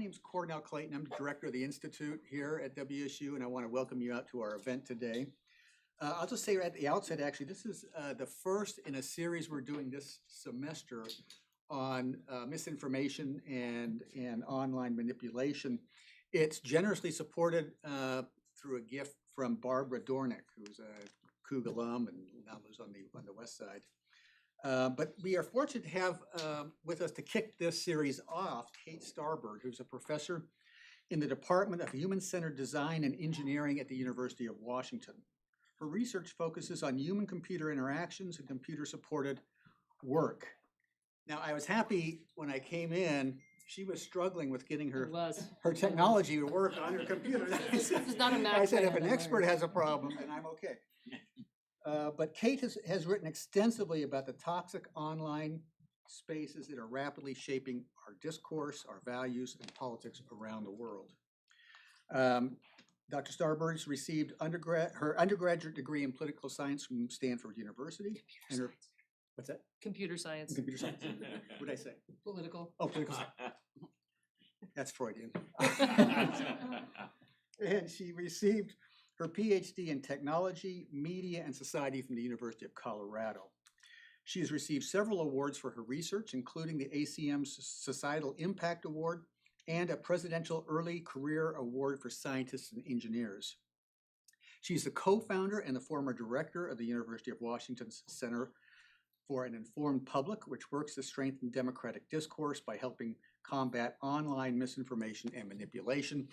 name's Cornell Clayton. I'm the director of the Institute here at WSU, and I want to welcome you out to our event today. I'll just say at the outset, actually, this is the first in a series we're doing this semester on misinformation and online manipulation. It's generously supported through a gift from Barbara Doornink, who's a Coug alum and now lives on the west side. But we are fortunate to have with us to kick this series off Kate Starbird, who's a professor in the Department of Human-Centered Design and Engineering at the University of Washington. Her research focuses on human-computer interactions and computer-supported work. Now, I was happy when I came in, she was struggling with getting her technology to work on her computer. This is not a Mac. I said, if an expert has a problem, then I'm okay. But Kate has written extensively about the toxic online spaces that are rapidly shaping our discourse, our values, and politics around the world. Dr. Starbird received her undergraduate degree in political science from Stanford University. And her, what's that? Computer science. Computer science. What did I say? Political. Oh, political science. That's Freudian. And she received her PhD in Technology, Media, and Society from the University of Colorado. She has received several awards for her research, including the ACM's Societal Impact Award and a Presidential Early Career Award for Scientists and Engineers. She's the co-founder and the former director of the University of Washington's Center for an Informed Public, which works to strengthen democratic discourse by helping combat online misinformation and manipulation.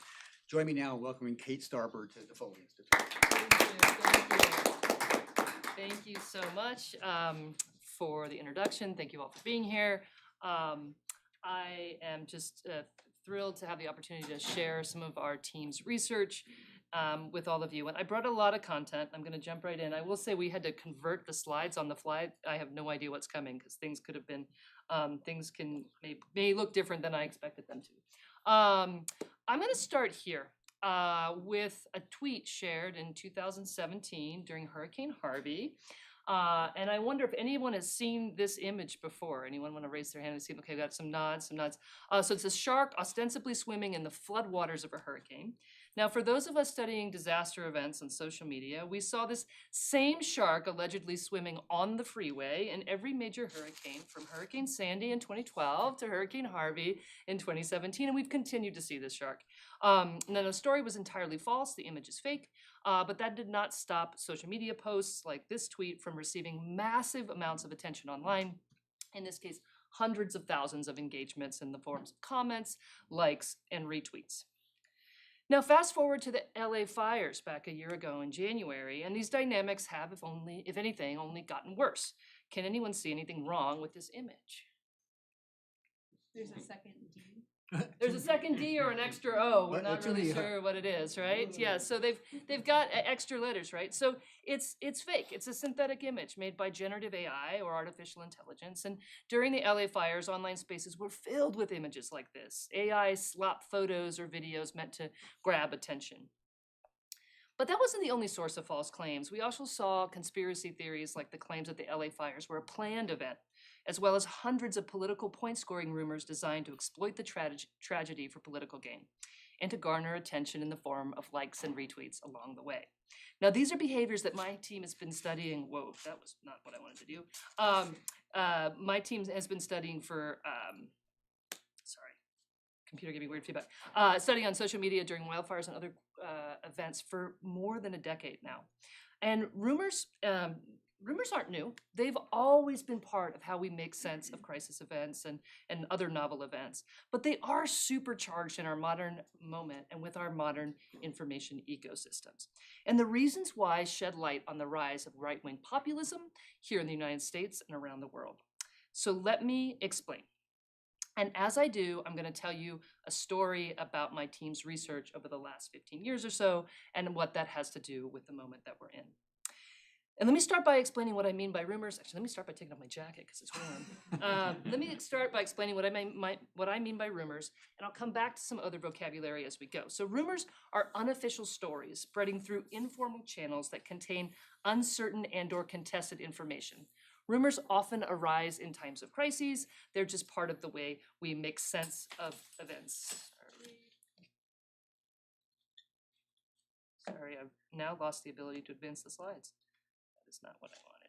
Join me now in welcoming Kate Starbird to the Foley Institute. Thank you so much for the introduction. Thank you all for being here. I am just thrilled to have the opportunity to share some of our team's research with all of you. And I brought a lot of content. I'm going to jump right in. I will say we had to convert the slides on the fly. I have no idea what's coming because things could have been, may look different than I expected them to. I'm going to start here with a tweet shared in 2017 during Hurricane Harvey. And I wonder if anyone has seen this image before. Anyone want to raise their hand and see? Okay, I've got some nods, So it's a shark ostensibly swimming in the floodwaters of a hurricane. Now, for those of us studying disaster events on social media, we saw this same shark allegedly swimming on the freeway in every major hurricane, from Hurricane Sandy in 2012 to Hurricane Harvey in 2017, and we've continued to see this shark. And then the story was entirely false, the image is fake, but that did not stop social media posts like this tweet from receiving massive amounts of attention online. In this case, hundreds of thousands of engagements in the forms of comments, likes, and retweets. Now, fast forward to the LA fires back a year ago in January, and these dynamics have, if anything, only gotten worse. Can anyone see anything wrong with this image? There's a second D. There's a second D or an extra O. We're not really sure what it is, right? Yeah, so they've got extra letters, right? So it's fake. It's a synthetic image made by generative AI or artificial intelligence. And during the LA fires, online spaces were filled with images like this. AI slop photos or videos meant to grab attention. But that wasn't the only source of false claims. We also saw conspiracy theories like the claims that the LA fires were a planned event, as well as hundreds of political point-scoring rumors designed to exploit the tragedy for political gain and to garner attention in the form of likes and retweets along the way. Now, these are behaviors that my team has been studying. Whoa, that was not what I wanted to do. My team has been studying for, computer giving weird feedback, studying on social media during wildfires and other events for more than a decade now. And rumors aren't new. They've always been part of how we make sense of crisis events and other novel events. But they are supercharged in our modern moment and with our modern information ecosystems. And the reasons why shed light on the rise of right-wing populism here in the United States and around the world. So let me explain. And as I do, I'm going to tell you a story about my team's research over the last 15 years or so and what that has to do with the moment that we're in. And let me start by explaining what I mean by rumors. Actually, let me start by taking off my jacket because it's warm. Let me start by explaining what I mean by rumors, and I'll come back to some other vocabulary as we go. So rumors are unofficial stories spreading through informal channels that contain uncertain and/or contested information. Rumors often arise in times of crises. They're just part of the way we make sense of events. Are we I've now lost the ability to advance the slides. That is not what I wanted.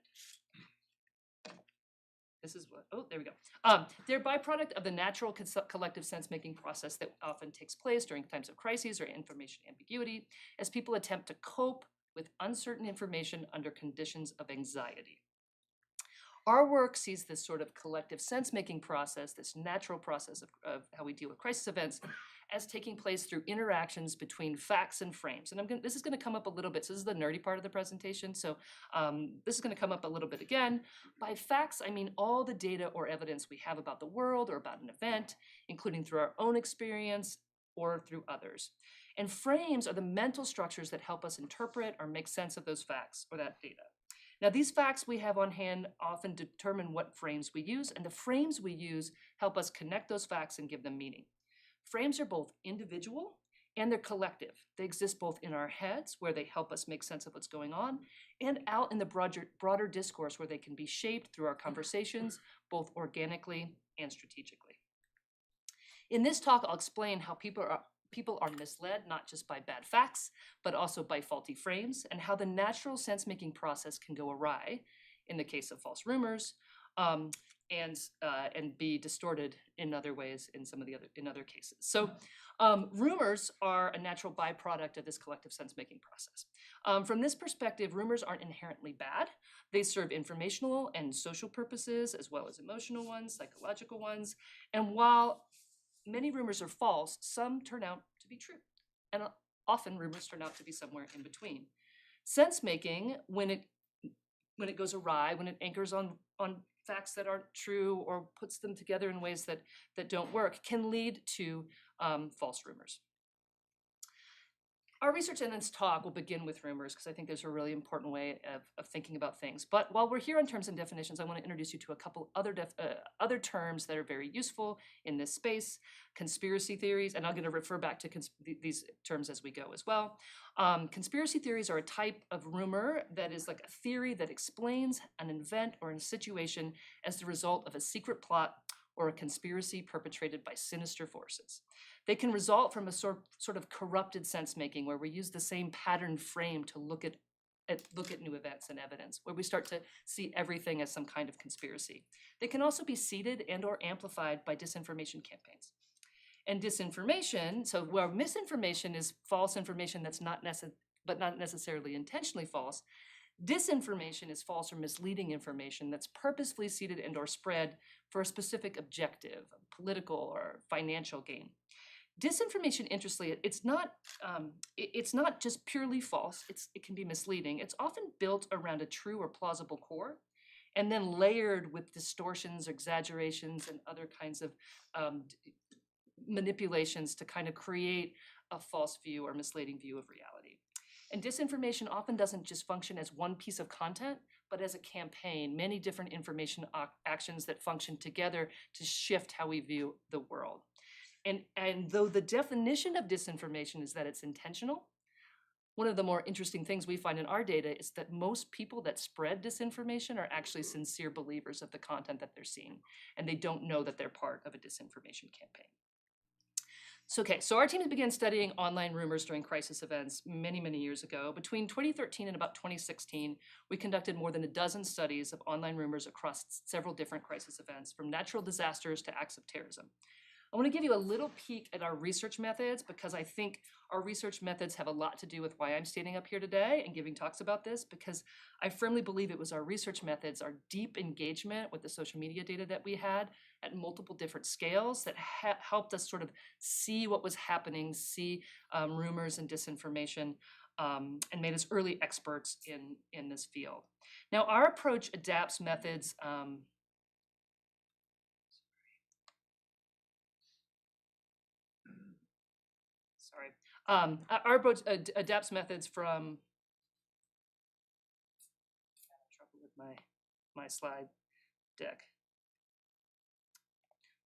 This is what, oh, there we go. They're a byproduct of the natural collective sense-making process that often takes place during times of crises or information ambiguity, as people attempt to cope with uncertain information under conditions of anxiety. Our work sees this sort of collective sense-making process, this natural process of how we deal with crisis events, as taking place through interactions between facts and frames. And this is going to come up a little bit. So this is the nerdy part of the presentation. So this is going to come up a little bit again. By facts, I mean all the data or evidence we have about the world or about an event, including through our own experience or through others. And frames are the mental structures that help us interpret or make sense of those facts or that data. Now, these facts we have on hand often determine what frames we use, and the frames we use help us connect those facts and give them meaning. Frames are both individual and they're collective. They exist both in our heads, where they help us make sense of what's going on, and out in the broader discourse, where they can be shaped through our conversations, both organically and strategically. In this talk, I'll explain how people are misled, not just by bad facts, but also by faulty frames, and how the natural sense-making process can go awry in the case of false rumors, and be distorted in other ways in other cases. So rumors are a natural byproduct of this collective sense-making process. From this perspective, rumors aren't inherently bad. They serve informational and social purposes, as well as emotional ones, psychological ones. And while many rumors are false, some turn out to be true. And often rumors turn out to be somewhere in between. Sense-making, when it goes awry, when it anchors on facts that aren't true or puts them together in ways that don't work, can lead to false rumors. Our research in this talk will begin with rumors, because I think there's a really important way of thinking about things. But while we're here on terms and definitions, I want to introduce you to a couple other terms that are very useful in this space. Conspiracy theories, and I'm going to refer back to these terms as we go as well. Conspiracy theories are a type of rumor that is like a theory that explains an event or a situation as the result of a secret plot or a conspiracy perpetrated by sinister forces. They can result from a sort of corrupted sense-making, where we use the same pattern frame to look at new events and evidence, where we start to see everything as some kind of conspiracy. They can also be seeded and or amplified by disinformation campaigns. And disinformation, so where misinformation is false information that's not necessarily intentionally false, disinformation is false or misleading information that's purposefully seeded and or spread for a specific objective, political or financial gain. Disinformation, interestingly, it's not just purely false. It can be misleading. It's often built around a true or plausible core, and then layered with distortions, exaggerations, and other kinds of manipulations to kind of create a false view or misleading view of reality. And disinformation often doesn't just function as one piece of content, but as a campaign, many different information actions that function together to shift how we view the world. And though the definition of disinformation is that it's intentional, one of the more interesting things we find in our data is that most people that spread disinformation are actually sincere believers of the content that they're seeing, and they don't know that they're part of a disinformation campaign. So our team began studying online rumors during crisis events many, many years ago. Between 2013 and about 2016, we conducted more than a dozen studies of online rumors across several different crisis events, from natural disasters to acts of terrorism. I want to give you a little peek at our research methods, because I think our research methods have a lot to do with why I'm standing up here today and giving talks about this, because I firmly believe it was our research methods, our deep engagement with the social media data that we had at multiple different scales, that helped us sort of see what was happening, see rumors and disinformation, and made us early experts in this field. Now, our approach adapts methods. Our approach adapts methods from, trouble with my slide deck,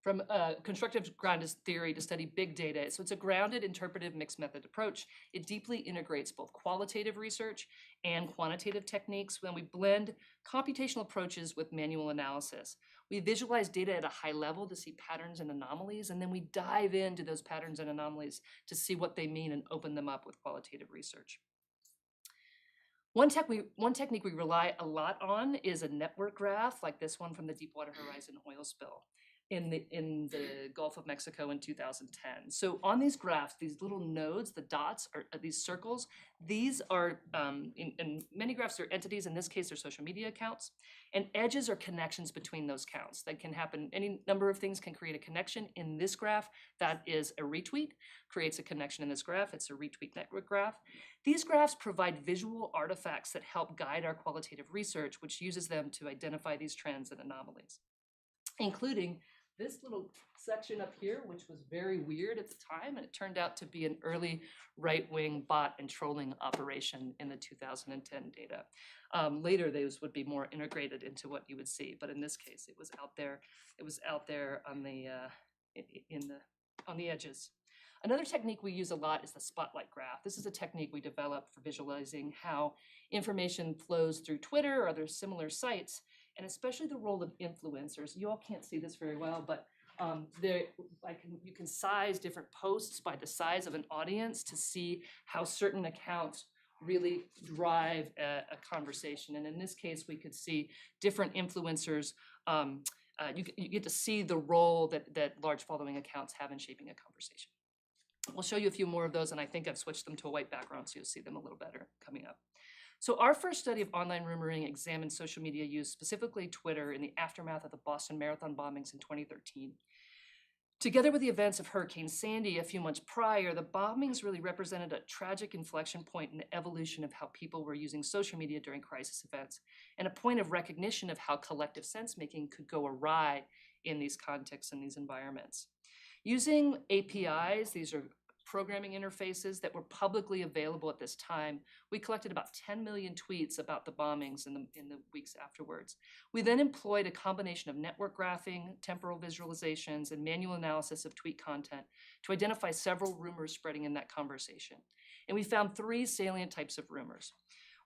from constructive grounded theory to study big data. So it's a grounded, interpretive, mixed method approach. It deeply integrates both qualitative research and quantitative techniques when we blend computational approaches with manual analysis. We visualize data at a high level to see patterns and anomalies, and then we dive into those patterns and anomalies to see what they mean and open them up with qualitative research. One technique we rely a lot on is a network graph, like this one from the Deepwater Horizon oil spill in the Gulf of Mexico in 2010. So on these graphs, these little nodes, the dots, are these circles. These are, in many graphs, they're entities. In this case, they're social media accounts. And edges are connections between those counts. That can happen, any number of things can create a connection. In this graph, that is a retweet, creates a connection in this graph. It's a retweet network graph. These graphs provide visual artifacts that help guide our qualitative research, which uses them to identify these trends and anomalies, including this little section up here, which was very weird at the time, and it turned out to be an early right-wing bot and trolling operation in the 2010 data. Later, those would be more integrated into what you would see, but in this case, it was out there. It was out there on the on the edges. Another technique we use a lot is the spotlight graph. This is a technique we developed for visualizing how information flows through Twitter or other similar sites, and especially the role of influencers. You all can't see this very well, but you can size different posts by the size of an audience to see how certain accounts really drive a conversation. And in this case, we could see different influencers. You get to see the role that large following accounts have in shaping a conversation. We'll show you a few more of those, and I think I've switched them to a white background so you'll see them a little better coming up. So our first study of online rumoring examined social media use, specifically Twitter, in the aftermath of the Boston Marathon bombings in 2013. Together with the events of Hurricane Sandy a few months prior, the bombings really represented a tragic inflection point in the evolution of how people were using social media during crisis events, and a point of recognition of how collective sense-making could go awry in these contexts and these environments. Using APIs, these are programming interfaces that were publicly available at this time, we collected about 10 million tweets about the bombings in the weeks afterwards. We then employed a combination of network graphing, temporal visualizations, and manual analysis of tweet content to identify several rumors spreading in that conversation. And we found three salient types of rumors.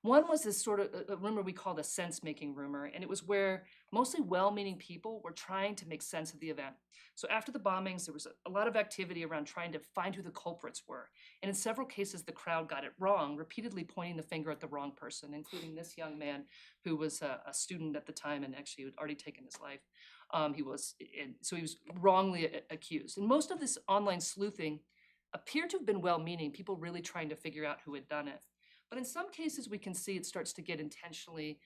One was this sort of a rumor we called a sense-making rumor, and it was where mostly well-meaning people were trying to make sense of the event. So after the bombings, there was a lot of activity around trying to find who the culprits were. And in several cases, the crowd got it wrong, repeatedly pointing the finger at the wrong person, including this young man who was a student at the time and actually had already taken his life. He was wrongly accused. And most of this online sleuthing appeared to have been well-meaning, people really trying to figure out who had done it. But in some cases, we can see it starts to get intentionally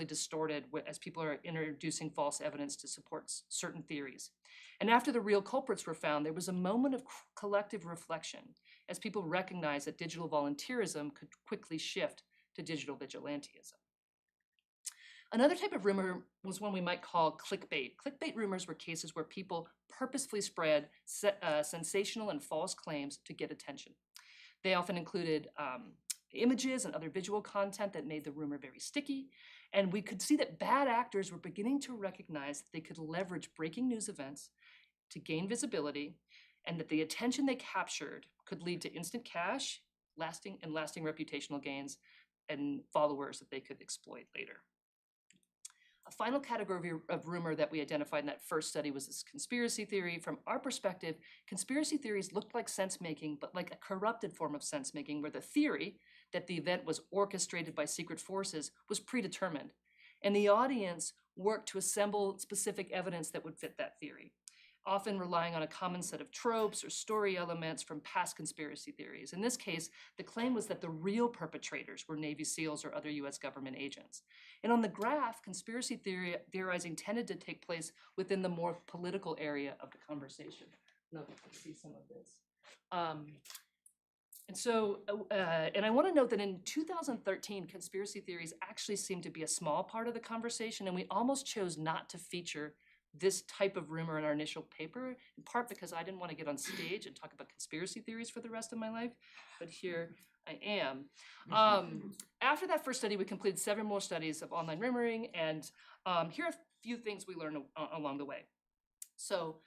distorted as people are introducing false evidence to support certain theories. And after the real culprits were found, there was a moment of collective reflection as people recognized that digital volunteerism could quickly shift to digital vigilantism. Another type of rumor was one we might call clickbait. Clickbait rumors were cases where people purposefully spread sensational and false claims to get attention. They often included images and other visual content that made the rumor very sticky. And we could see that bad actors were beginning to recognize that they could leverage breaking news events to gain visibility, and that the attention they captured could lead to instant cash, lasting reputational gains, and followers that they could exploit later. A final category of rumor that we identified in that first study was this conspiracy theory. From our perspective, conspiracy theories looked like sense-making, but like a corrupted form of sense-making, where the theory that the event was orchestrated by secret forces was predetermined, and the audience worked to assemble specific evidence that would fit that theory, often relying on a common set of tropes or story elements from past conspiracy theories. In this case, the claim was that the real perpetrators were Navy SEALs or other US government agents. And on the graph, conspiracy theorizing tended to take place within the more political area of the conversation. Now, let's see some of this. And I want to note that in 2013, conspiracy theories actually seemed to be a small part of the conversation, and we almost chose not to feature this type of rumor in our initial paper, in part because I didn't want to get on stage and talk about conspiracy theories for the rest of my life, but here I am. After that first study, we completed several more studies of online rumoring, and here are a few things we learned along the way. So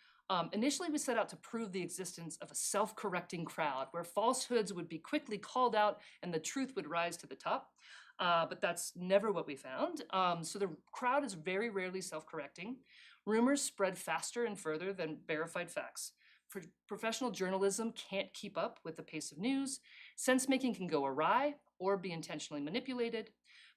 initially, we set out to prove the existence of a self-correcting crowd where falsehoods would be quickly called out and the truth would rise to the top. But that's never what we found. So the crowd is very rarely self-correcting. Rumors spread faster and further than verified facts. Professional journalism can't keep up with the pace of news. Sense-making can go awry, or be intentionally manipulated.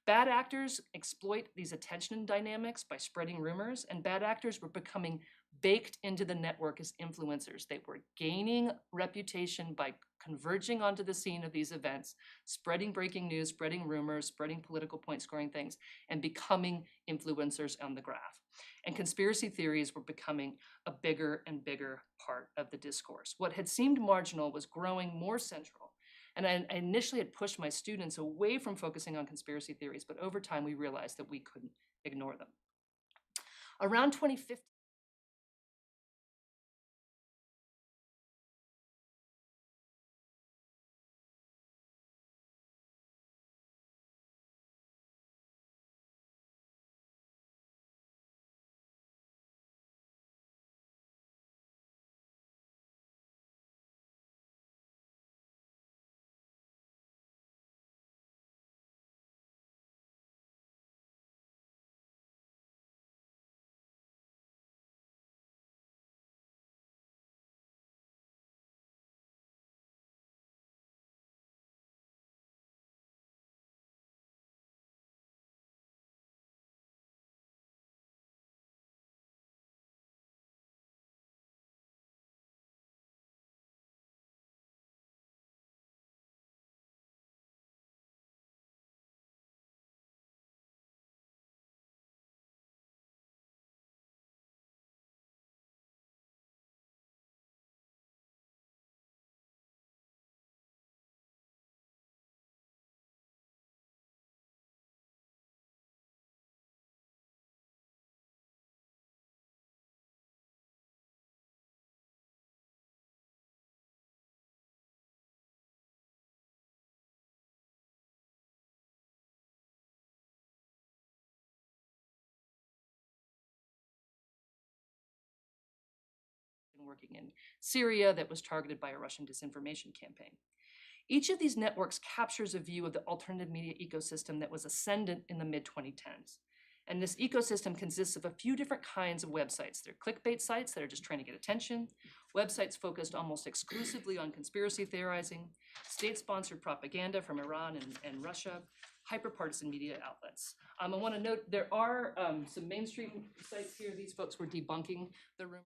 Bad actors exploit these attention dynamics by spreading rumors, and bad actors were becoming baked into the network as influencers. They were gaining reputation by converging onto the scene of these events, spreading breaking news, spreading rumors, spreading political point scoring things, and becoming influencers on the graph. And conspiracy theories were becoming a bigger and bigger part of the discourse. What had seemed marginal was growing more central. And I initially had pushed my students away from focusing on conspiracy theories, but over time we realized that we couldn't ignore them. Around 2015, working in Syria that was targeted by a Russian disinformation campaign. Each of these networks captures a view of the alternative media ecosystem that was ascendant in the mid-2010s. And this ecosystem consists of a few different kinds of websites. They're clickbait sites that are just trying to get attention, websites focused almost exclusively on conspiracy theorizing, state-sponsored propaganda from Iran and Russia, hyper-partisan media outlets. I want to note there are some mainstream sites here. These folks were debunking the rumor.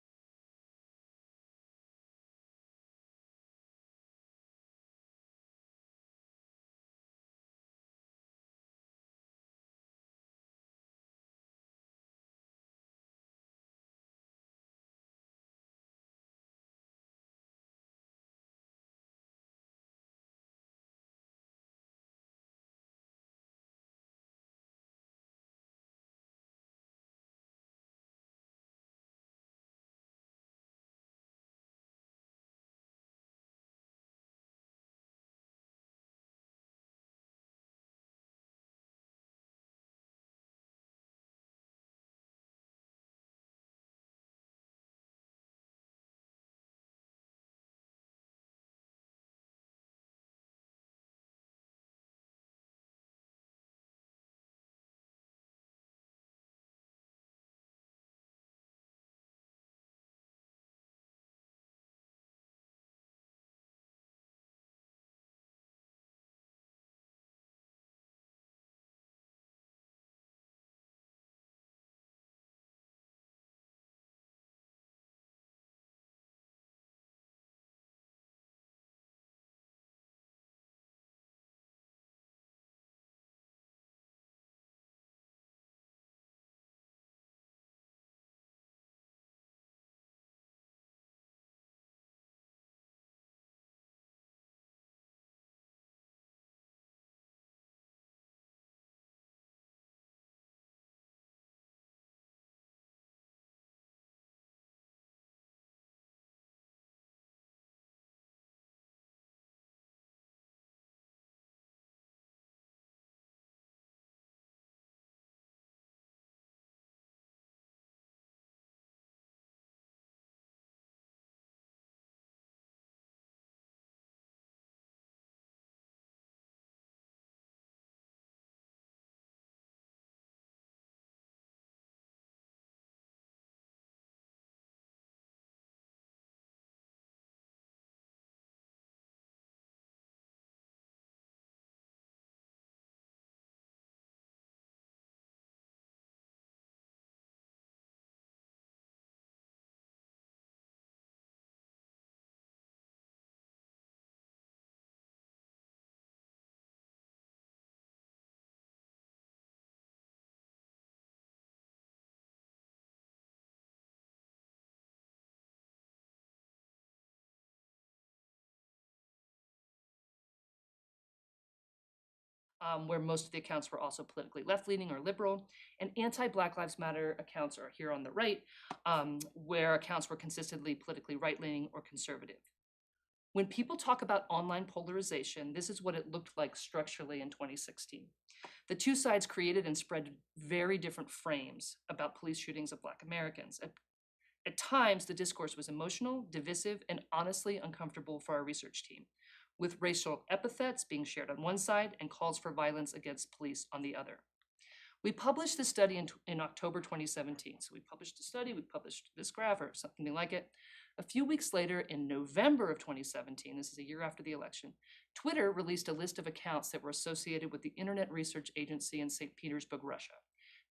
where most of the accounts were also politically left-leaning or liberal, and anti-Black Lives Matter accounts are here on the right, where accounts were consistently politically right-leaning or conservative. When people talk about online polarization, this is what it looked like structurally in 2016. The two sides created and spread very different frames about police shootings of Black Americans. At times, the discourse was emotional, divisive, and honestly uncomfortable for our research team, with racial epithets being shared on one side and calls for violence against police on the other. We published this study in October 2017. So we published a study, we published this graph or something like it. A few weeks later, in November of 2017, this is a year after the election, Twitter released a list of accounts that were associated with the Internet Research Agency in St. Petersburg, Russia.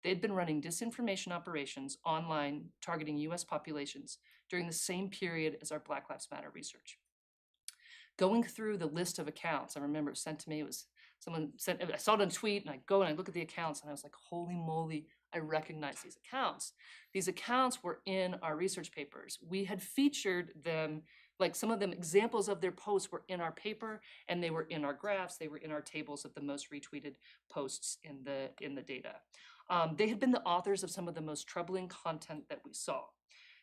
They'd been running disinformation operations online targeting US populations during the same period as our Black Lives Matter research. Going through the list of accounts, I remember it was sent to me, it was someone sent, I saw it on a tweet, and I go and I look at the accounts, and I was like, holy moly, I recognize these accounts. These accounts were in our research papers. We had featured them, like some of them, examples of their posts were in our paper, and they were in our graphs, they were in our tables of the most retweeted posts in the data. They had been the authors of some of the most troubling content that we saw.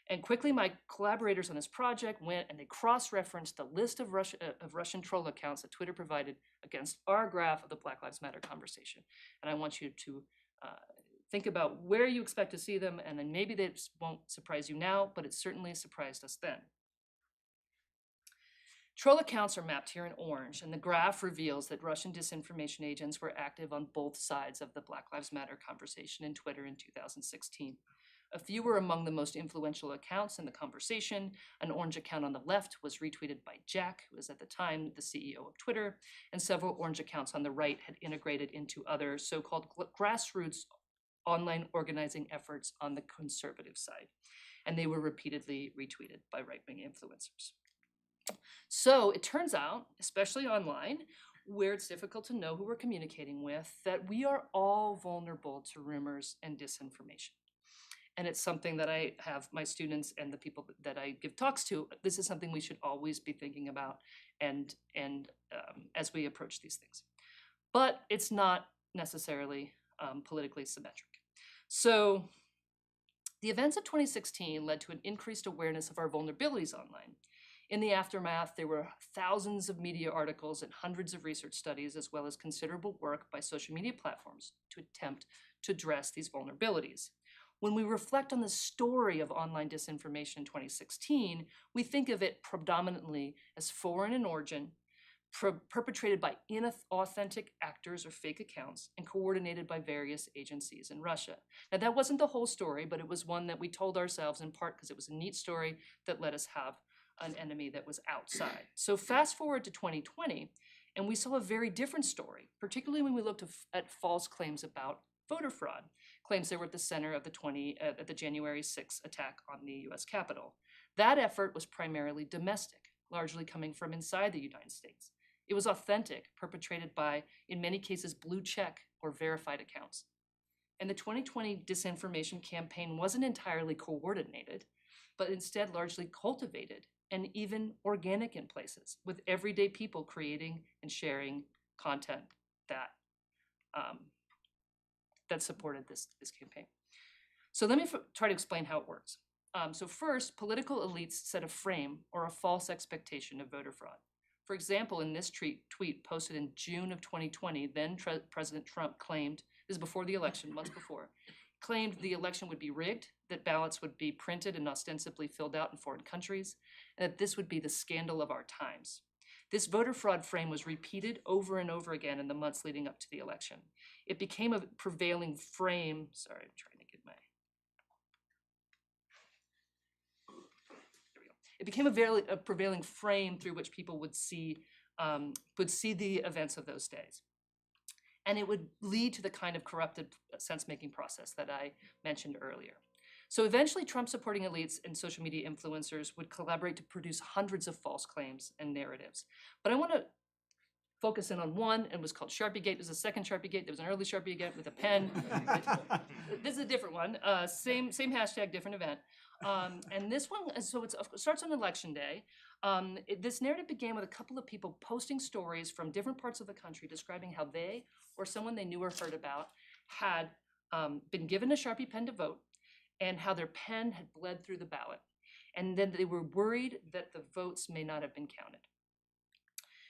And quickly, my collaborators on this project went and they cross-referenced the list of Russian troll accounts that Twitter provided against our graph of the Black Lives Matter conversation. And I want you to think about where you expect to see them, and then maybe they won't surprise you now, but it certainly surprised us then. Troll accounts are mapped here in orange, and the graph reveals that Russian disinformation agents were active on both sides of the Black Lives Matter conversation in Twitter in 2016. A few were among the most influential accounts in the conversation. An orange account on the left was retweeted by Jack, who was at the time the CEO of Twitter, and several orange accounts on the right had integrated into other so-called grassroots online organizing efforts on the conservative side, and they were repeatedly retweeted by right-wing influencers. So it turns out, especially online, where it's difficult to know who we're communicating with, that we are all vulnerable to rumors and disinformation. And it's something that I have my students and the people that I give talks to, this is something we should always be thinking about and as we approach these things. But it's not necessarily politically symmetric. So the events of 2016 led to an increased awareness of our vulnerabilities online. In the aftermath, there were thousands of media articles and hundreds of research studies, as well as considerable work by social media platforms to attempt to address these vulnerabilities. When we reflect on the story of online disinformation in 2016, we think of it predominantly as foreign in origin, perpetrated by inauthentic actors or fake accounts, and coordinated by various agencies in Russia. Now, that wasn't the whole story, but it was one that we told ourselves in part because it was a neat story that let us have an enemy that was outside. So fast forward to 2020, and we saw a very different story, particularly when we looked at false claims about voter fraud, claims they were at the center of the January 6th attack on the US Capitol. That effort was primarily domestic, largely coming from inside the United States. It was authentic, perpetrated by, in many cases, blue check or verified accounts. And the 2020 disinformation campaign wasn't entirely coordinated, but instead largely cultivated and even organic in places, with everyday people creating and sharing content that that supported this campaign. So let me try to explain how it works. So first, political elites set a frame or a false expectation of voter fraud. For example, in this tweet posted in June of 2020, then President Trump claimed, this is before the election, months before, claimed the election would be rigged, that ballots would be printed and ostensibly filled out in foreign countries, and that this would be the scandal of our times. This voter fraud frame was repeated over and over again in the months leading up to the election. It became a prevailing frame, sorry, I'm trying to get my, there we go. It became a prevailing frame through which people would see the events of those days. And it would lead to the kind of corrupted sense-making process that I mentioned earlier. So eventually, Trump-supporting elites and social media influencers would collaborate to produce hundreds of false claims and narratives. But I want to focus in on one, and it was called Sharpiegate. There's a second Sharpiegate. There was an early Sharpiegate with a pen. This is a different one. Same hashtag, different event. And this one, so it starts on election day. This narrative began with a couple of people posting stories from different parts of the country describing how they or someone they knew or heard about had been given a Sharpie pen to vote and how their pen had bled through the ballot. And then they were worried that the votes may not have been counted.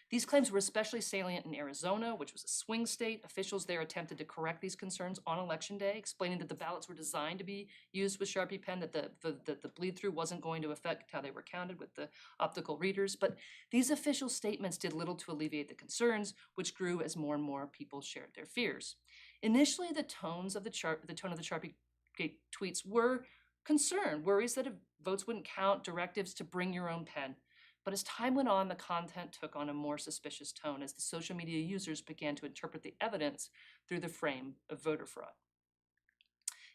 These claims were especially salient in Arizona, which was a swing state. Officials there attempted to correct these concerns on election day, explaining that the ballots were designed to be used with Sharpie pen, that the bleed-through wasn't going to affect how they were counted with the optical readers. But these official statements did little to alleviate the concerns, which grew as more and more people shared their fears. Initially, the tone of the Sharpie Gate tweets were concern, worries that if votes wouldn't count, directives to bring your own pen. But as time went on, the content took on a more suspicious tone as the social media users began to interpret the evidence through the frame of voter fraud.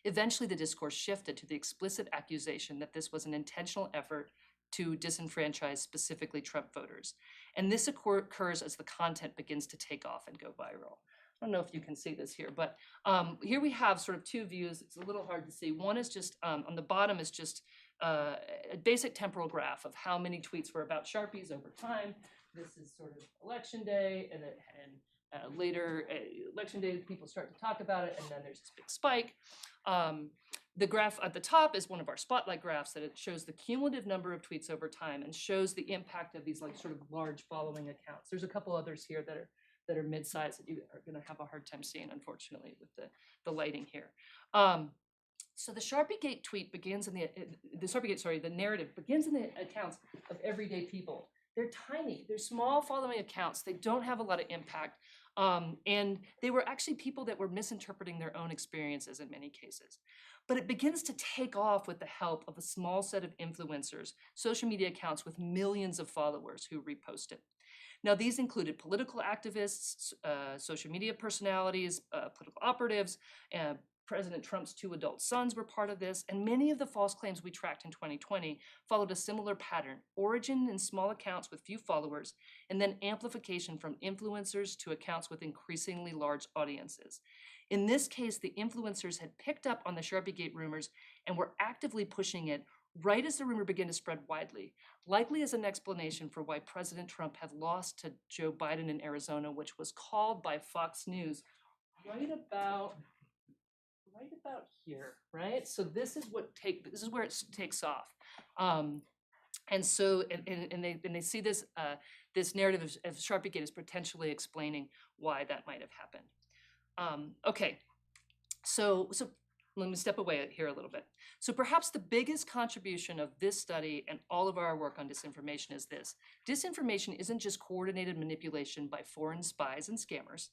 Eventually, the discourse shifted to the explicit accusation that this was an intentional effort to disenfranchise specifically Trump voters. And this occurs as the content begins to take off and go viral. I don't know if you can see this here, but here we have sort of two views. It's a little hard to see. One is just, on the bottom is just a basic temporal graph of how many tweets were about Sharpies over time. This is sort of election day, and later election day, people start to talk about it, and then there's this big spike. The graph at the top is one of our spotlight graphs that it shows the cumulative number of tweets over time and shows the impact of these like sort of large following accounts. There's a couple others here that are mid-sized that you are going to have a hard time seeing, unfortunately, with the lighting here. So the Sharpiegate tweet begins in the narrative begins in the accounts of everyday people. They're tiny, they're small following accounts. They don't have a lot of impact. And they were actually people that were misinterpreting their own experiences in many cases. But it begins to take off with the help of a small set of influencers, social media accounts with millions of followers who repost it. Now, these included political activists, social media personalities, political operatives, President Trump's 2 adult sons were part of this, and many of the false claims we tracked in 2020 followed a similar pattern: origin in small accounts with few followers, and then amplification from influencers to accounts with increasingly large audiences. In this case, the influencers had picked up on the Sharpiegate rumors and were actively pushing it right as the rumor began to spread widely, likely as an explanation for why President Trump had lost to Joe Biden in Arizona, which was called by Fox News right about here, right? So this is where it takes off, and so they see this this narrative of Sharpiegate as potentially explaining why that might have happened. Okay, so let me step away here a little bit. So perhaps the biggest contribution of this study and all of our work on disinformation is this: disinformation isn't just coordinated manipulation by foreign spies and scammers.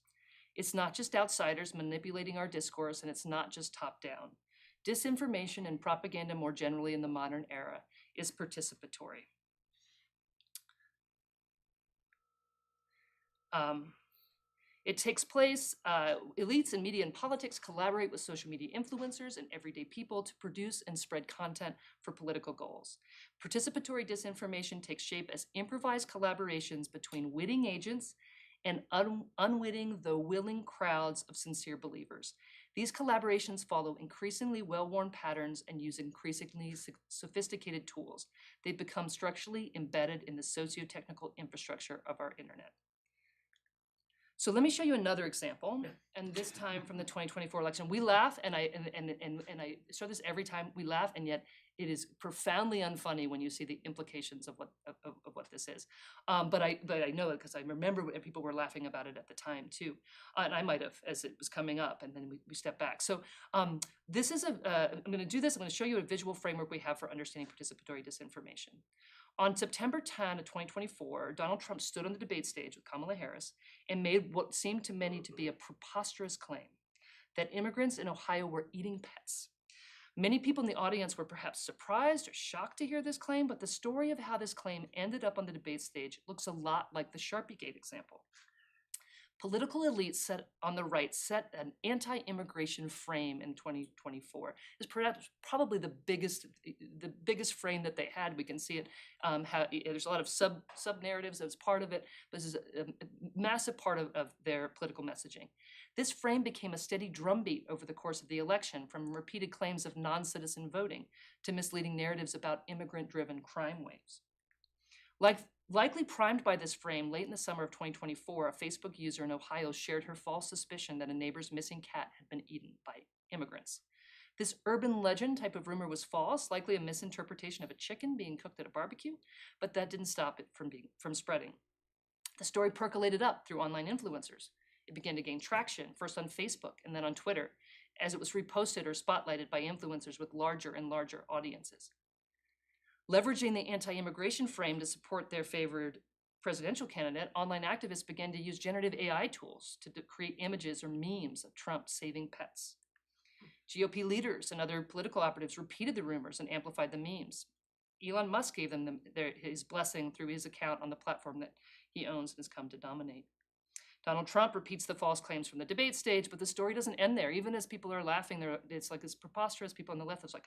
It's not just outsiders manipulating our discourse, and it's not just top-down. Disinformation and propaganda more generally in the modern era is participatory. It takes place, elites in media and politics collaborate with social media influencers and everyday people to produce and spread content for political goals. Participatory disinformation takes shape as improvised collaborations between witting agents and unwitting though willing crowds of sincere believers. These collaborations follow increasingly well-worn patterns and use increasingly sophisticated tools. They become structurally embedded in the socio-technical infrastructure of our internet. So let me show you another example, and this time from the 2024 election. We laugh, and I show this every time. We laugh, and yet it is profoundly unfunny when you see the implications of what this is. But I know it because I remember when people were laughing about it at the time too, and I might have as it was coming up, and then we step back. So this is I'm going to do this. I'm going to show you a visual framework we have for understanding participatory disinformation. On September 10 of 2024, Donald Trump stood on the debate stage with Kamala Harris and made what seemed to many to be a preposterous claim: that immigrants in Ohio were eating pets. Many people in the audience were perhaps surprised or shocked to hear this claim, but the story of how this claim ended up on the debate stage looks a lot like the Sharpiegate example. Political elites on the right set an anti-immigration frame in 2024. It's perhaps probably the biggest frame that they had. We can see it. There's a lot of sub-narratives as part of it. This is a massive part of their political messaging. This frame became a steady drumbeat over the course of the election, from repeated claims of non-citizen voting to misleading narratives about immigrant-driven crime waves. Likely primed by this frame, late in the summer of 2024, a Facebook user in Ohio shared her false suspicion that a neighbor's missing cat had been eaten by immigrants. This urban legend type of rumor was false, likely a misinterpretation of a chicken being cooked at a barbecue, but that didn't stop it from spreading. The story percolated up through online influencers. It began to gain traction, first on Facebook and then on Twitter, as it was reposted or spotlighted by influencers with larger and larger audiences. Leveraging the anti-immigration frame to support their favored presidential candidate, online activists began to use generative AI tools to create images or memes of Trump saving pets. GOP leaders and other political operatives repeated the rumors and amplified the memes. Elon Musk gave them his blessing through his account on the platform that he owns and has come to dominate. Donald Trump repeats the false claims from the debate stage, but the story doesn't end there. Even as people are laughing, it's like it's preposterous. People on the left, it's like,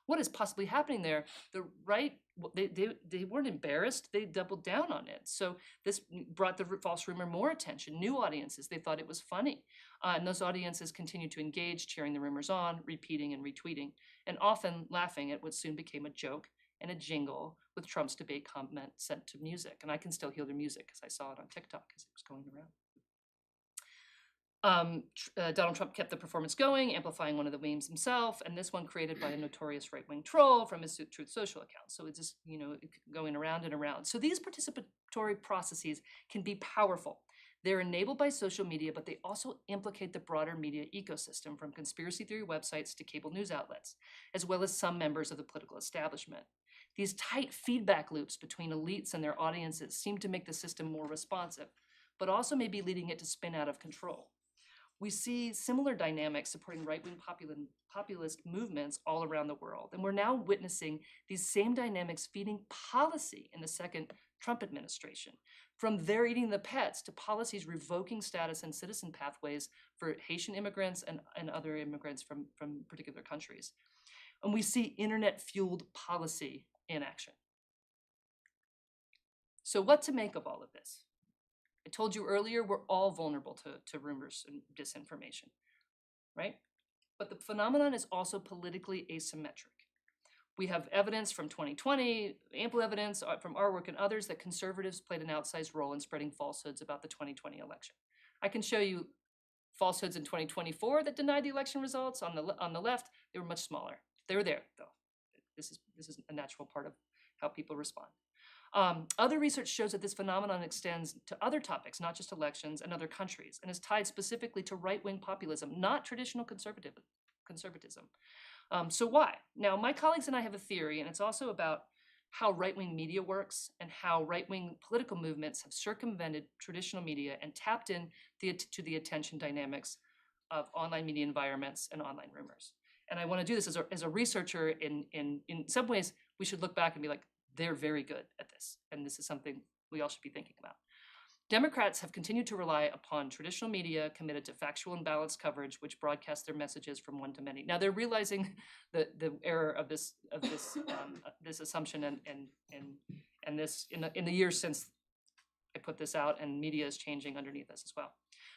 what is possibly happening there? The right, they weren't embarrassed. They doubled down on it. So this brought the false rumor more attention, new audiences. They thought it was funny. And those audiences continued to engage, cheering the rumors on, repeating and retweeting, and often laughing at what soon became a joke and a jingle with Trump's debate comment sent to music. And I can still hear the music because I saw it on TikTok as it was going around. Donald Trump kept the performance going, amplifying one of the memes himself, and this one created by a notorious right-wing troll from his Truth Social account. So it's just, going around and around. So these participatory processes can be powerful. They're enabled by social media, but they also implicate the broader media ecosystem, from conspiracy theory websites to cable news outlets, as well as some members of the political establishment. These tight feedback loops between elites and their audiences seem to make the system more responsive, but also may be leading it to spin out of control. We see similar dynamics supporting right-wing populist movements all around the world, and we're now witnessing these same dynamics feeding policy in the second Trump administration, from their eating the pets to policies revoking status and citizen pathways for Haitian immigrants and other immigrants from particular countries. And we see internet-fueled policy in action. So what to make of all of this? I told you earlier, we're all vulnerable to rumors and disinformation, right? But the phenomenon is also politically asymmetric. We have evidence from 2020, ample evidence from our work and others, that conservatives played an outsized role in spreading falsehoods about the 2020 election. I can show you falsehoods in 2024 that denied the election results. On the left, they were much smaller. They were there, though. This is a natural part of how people respond. Other research shows that this phenomenon extends to other topics, not just elections, and other countries, and is tied specifically to right-wing populism, not traditional conservatism. So why? Now, my colleagues and I have a theory, and it's also about how right-wing media works and how right-wing political movements have circumvented traditional media and tapped in to the attention dynamics of online media environments and online rumors. And I want to do this as a researcher. In some ways, we should look back and be like, they're very good at this. And this is something we all should be thinking about. Democrats have continued to rely upon traditional media committed to factual and balanced coverage, which broadcast their messages from one to many. Now they're realizing the error of this assumption and this in the years since I put this out, and media is changing underneath us as well.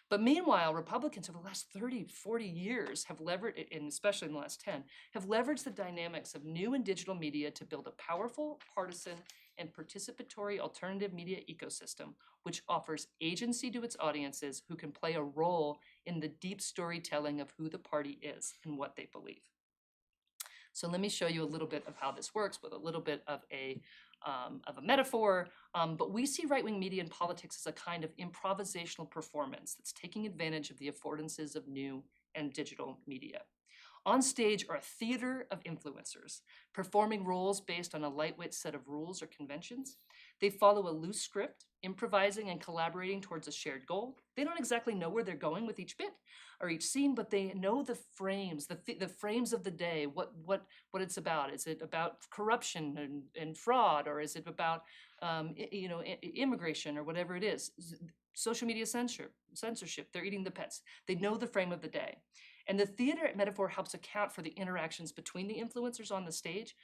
But meanwhile, Republicans over the last 30, 40 years have leveraged, and especially in the last 10, have leveraged the dynamics of new and digital media to build a powerful, partisan, and participatory alternative media ecosystem, which offers agency to its audiences who can play a role in the deep storytelling of who the party is and what they believe. So let me show you a little bit of how this works with a little bit of a metaphor, but we see right-wing media and politics as a kind of improvisational performance that's taking advantage of the affordances of new and digital media. On stage are a theater of influencers, performing roles based on a lightweight set of rules or conventions. They follow a loose script, improvising and collaborating towards a shared goal. They don't exactly know where they're going with each bit or each scene, but they know the frames, the frames of the day, what it's about. Is it about corruption and fraud, or is it about immigration, or whatever it is? Social media censorship, they're eating the pets. They know the frame of the day. And the theater metaphor helps account for the interactions between the influencers on the stage.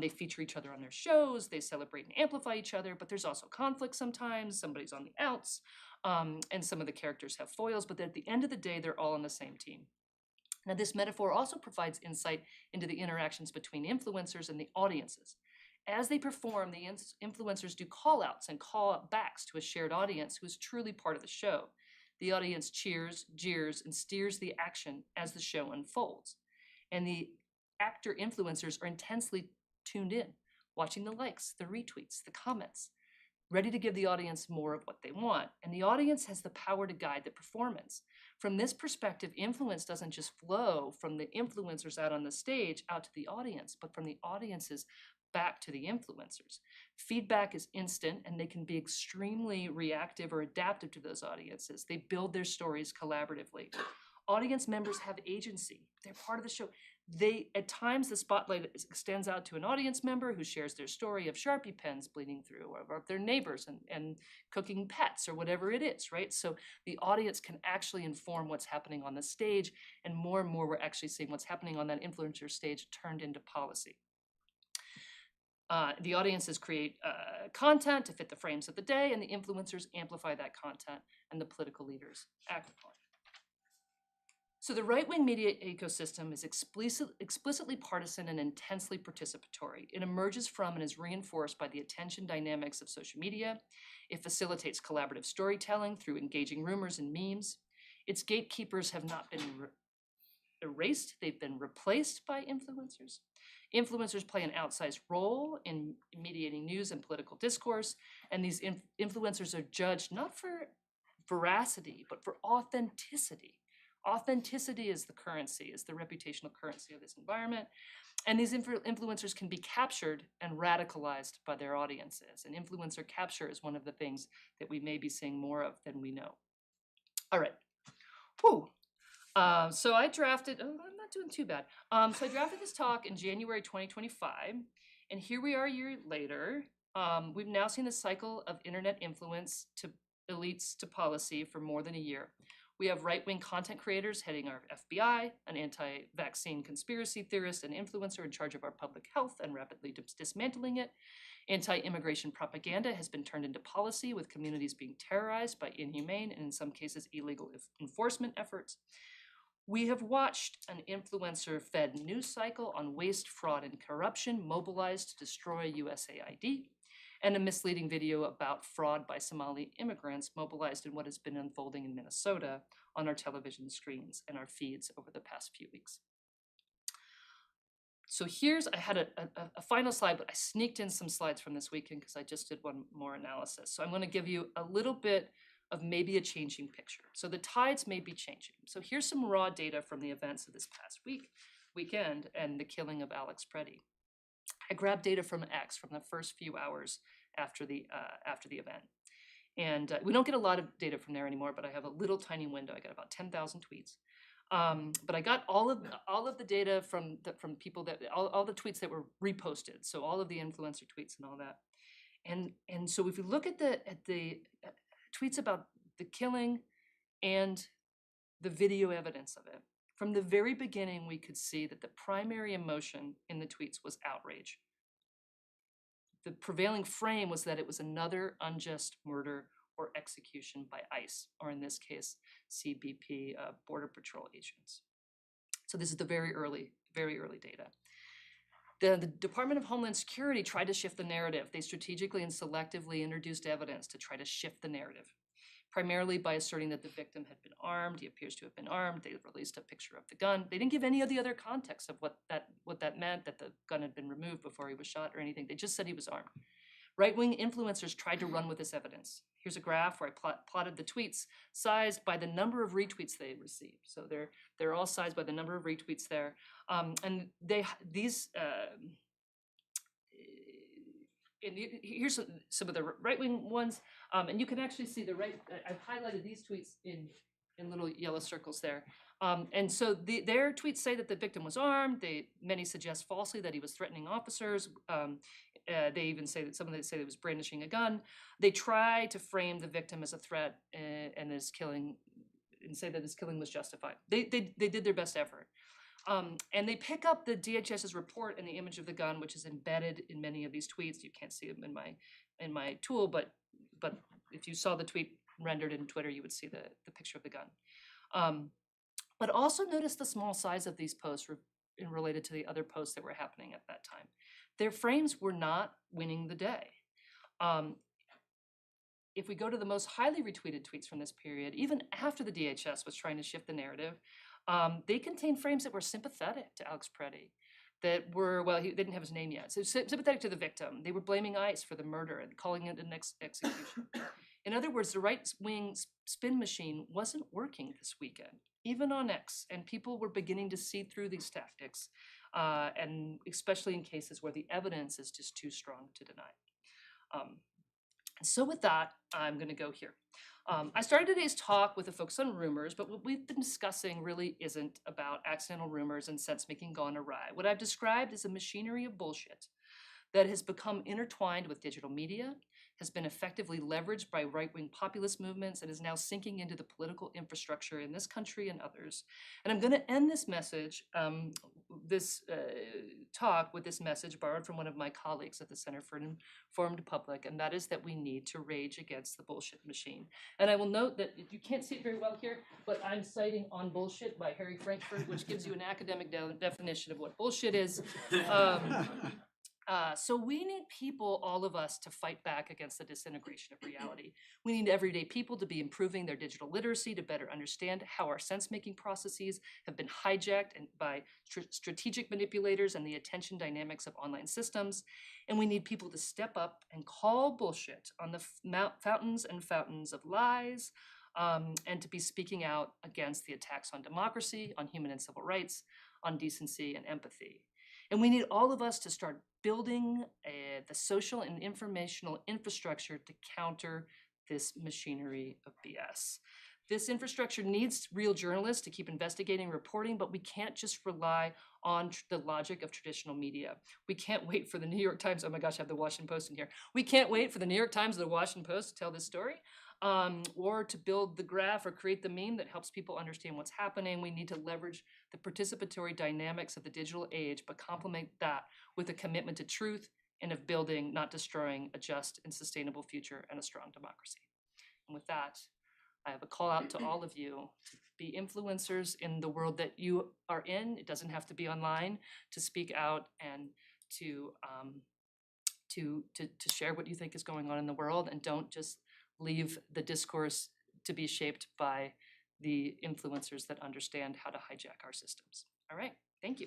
They feature each other on their shows, they celebrate and amplify each other, but there's also conflict sometimes, somebody's on the outs, and some of the characters have foils, but at the end of the day, they're all on the same team. Now, this metaphor also provides insight into the interactions between influencers and the audiences. As they perform, the influencers do call outs and call backs to a shared audience who is truly part of the show. The audience cheers, jeers, and steers the action as the show unfolds. And the actor influencers are intensely tuned in, watching the likes, the retweets, the comments, ready to give the audience more of what they want. And the audience has the power to guide the performance. From this perspective, influence doesn't just flow from the influencers out on the stage out to the audience, but from the audiences back to the influencers. Feedback is instant, and they can be extremely reactive or adaptive to those audiences. They build their stories collaboratively. Audience members have agency. They're part of the show. At times, the spotlight extends out to an audience member who shares their story of Sharpie pens bleeding through, or of their neighbors and cooking pets, or whatever it is, right? So the audience can actually inform what's happening on the stage, and more we're actually seeing what's happening on that influencer stage turned into policy. The audiences create content to fit the frames of the day, and the influencers amplify that content, and the political leaders act upon it. So the right-wing media ecosystem is explicitly partisan and intensely participatory. It emerges from and is reinforced by the attention dynamics of social media. It facilitates collaborative storytelling through engaging rumors and memes. Its gatekeepers have not been erased, they've been replaced by influencers. Influencers play an outsized role in mediating news and political discourse, and these influencers are judged not for veracity, but for authenticity. Authenticity is the currency, is the reputational currency of this environment. And these influencers can be captured and radicalized by their audiences. And influencer capture is one of the things that we may be seeing more of than we know. All right. Whew. So I drafted, I'm not doing too bad. So I drafted this talk in January 2025, and here we are a year later. We've now seen the cycle of internet influence to elites to policy for more than a year. We have right-wing content creators heading our FBI, an anti-vaccine conspiracy theorist and influencer in charge of our public health and rapidly dismantling it. Anti-immigration propaganda has been turned into policy, with communities being terrorized by inhumane and in some cases illegal enforcement efforts. We have watched an influencer-fed news cycle on waste, fraud, and corruption mobilized to destroy USAID, and a misleading video about fraud by Somali immigrants mobilized in what has been unfolding in Minnesota on our television screens and our feeds over the past few weeks. So I had a final slide, but I sneaked in some slides from this weekend because I just did one more analysis. So I'm going to give you a little bit of maybe a changing picture. So the tides may be changing. So here's some raw data from the events of this past weekend and the killing of Alex Preddy. I grabbed data from X from the first few hours after the event. And we don't get a lot of data from there anymore, but I have a little tiny window. I got about 10,000 tweets. But I got all of the data from people that all the tweets that were reposted. So all of the influencer tweets and all that. And so if you look at the tweets about the killing and the video evidence of it, from the very beginning, we could see that the primary emotion in the tweets was outrage. The prevailing frame was that it was another unjust murder or execution by ICE, or in this case, CBP Border Patrol agents. So this is the very early data. The Department of Homeland Security tried to shift the narrative. They strategically and selectively introduced evidence to try to shift the narrative, primarily by asserting that the victim had been armed. He appears to have been armed. They released a picture of the gun. They didn't give any of the other context of what that meant, that the gun had been removed before he was shot or anything. They just said he was armed. Right-wing influencers tried to run with this evidence. Here's a graph where I plotted the tweets sized by the number of retweets they received. So they're all sized by the number of retweets there. And here's some of the right-wing ones. And you can actually see I've highlighted these tweets in little yellow circles there. And so their tweets say that the victim was armed. Many suggest falsely that he was threatening officers. They even say that some of them say he was brandishing a gun. They try to frame the victim as a threat and say that his killing was justified. They did their best effort. And they pick up the DHS's report and the image of the gun, which is embedded in many of these tweets. You can't see them in my tool, but if you saw the tweet rendered in Twitter, you would see the picture of the gun. But also notice the small size of these posts related to the other posts that were happening at that time. their frames were not winning the day. If we go to the most highly retweeted tweets from this period, even after the DHS was trying to shift the narrative, they contained frames that were sympathetic to Alex Preddy, that were, well, they didn't have his name yet, so sympathetic to the victim. They were blaming ICE for the murder and calling it an execution. In other words, the right-wing spin machine wasn't working this weekend, even on X, and people were beginning to see through these tactics, and especially in cases where the evidence is just too strong to deny. So with that, I'm going to go here. I started today's talk with a focus on rumors, but what we've been discussing really isn't about accidental rumors and sense-making gone awry. What I've described is a machinery of bullshit that has become intertwined with digital media, has been effectively leveraged by right-wing populist movements, and is now sinking into the political infrastructure in this country and others. And I'm going to end this message, talk with this message borrowed from one of my colleagues at the Center for an Informed Public, and that is that we need to rage against the bullshit machine. And I will note that you can't see it very well here, but I'm citing On Bullshit by Harry Frankfurt, which gives you an academic definition of what bullshit is. So we need people, all of us, to fight back against the disintegration of reality. We need everyday people to be improving their digital literacy to better understand how our sense-making processes have been hijacked by strategic manipulators and the attention dynamics of online systems. And we need people to step up and call bullshit on the fountains and fountains of lies, and to be speaking out against the attacks on democracy, on human and civil rights, on decency and empathy. And we need all of us to start building the social and informational infrastructure to counter this machinery of BS. This infrastructure needs real journalists to keep investigating, reporting, but we can't just rely on the logic of traditional media. We can't wait for the New York Times, oh my gosh, I have the Washington Post in here. We can't wait for the New York Times or the Washington Post to tell this story. Or to build the graph or create the meme that helps people understand what's happening. We need to leverage the participatory dynamics of the digital age, but complement that with a commitment to truth and of building, not destroying, a just and sustainable future and a strong democracy. And with that, I have a call out to all of you to be influencers in the world that you are in. It doesn't have to be online, to speak out and to share what you think is going on in the world, and don't just leave the discourse to be shaped by the influencers that understand how to hijack our systems. All right, thank you.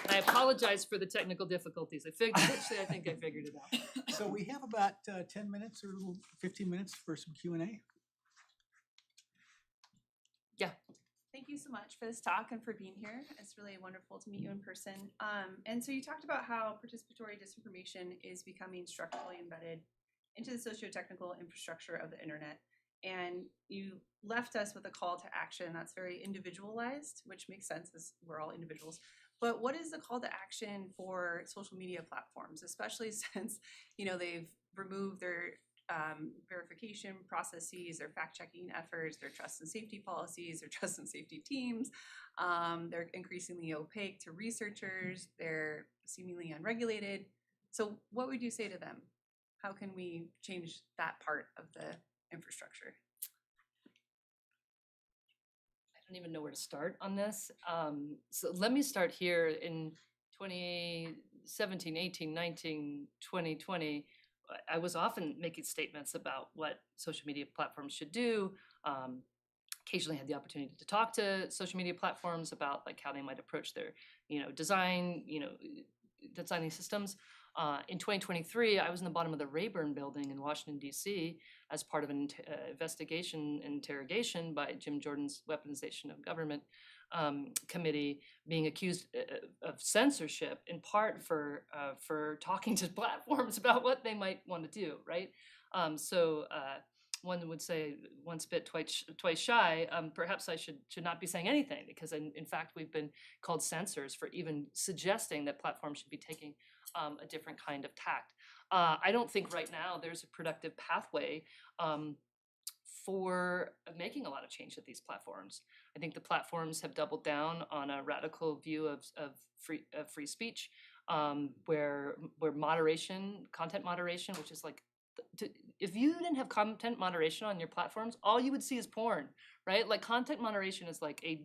I apologize for the technical difficulties. I think I figured it out. So we have about 10 minutes or 15 minutes for some Q&A. Yeah. Thank you so much for this talk and for being here. It's really wonderful to meet you in person. And so you talked about how participatory disinformation is becoming structurally embedded into the socio-technical infrastructure of the internet. And you left us with a call to action that's very individualized, which makes sense as we're all individuals. But what is the call to action for social media platforms, especially since, they've removed their verification processes, their fact-checking efforts, their trust and safety policies, their trust and safety teams. They're increasingly opaque to researchers. They're seemingly unregulated. So what would you say to them? How can we change that part of the infrastructure? I don't even know where to start on this. So let me start here in 2017, 18, 19, 2020. I was often making statements about what social media platforms should do. Occasionally had the opportunity to talk to social media platforms about how they might approach their, designing systems. In 2023, I was in the bottom of the Rayburn building in Washington, D.C. as part of an interrogation by Jim Jordan's Weaponization of Government committee, being accused of censorship, in part for talking to platforms about what they might want to do, right? One would say once bit, twice shy. Perhaps I should not be saying anything, because in fact we've been called censors for even suggesting that platforms should be taking a different kind of tact. I don't think right now there's a productive pathway for making a lot of change at these platforms. I think the platforms have doubled down on a radical view of free speech, where moderation, content moderation, which is if you didn't have content moderation on your platforms, all you would see is porn, right? Like content moderation is like a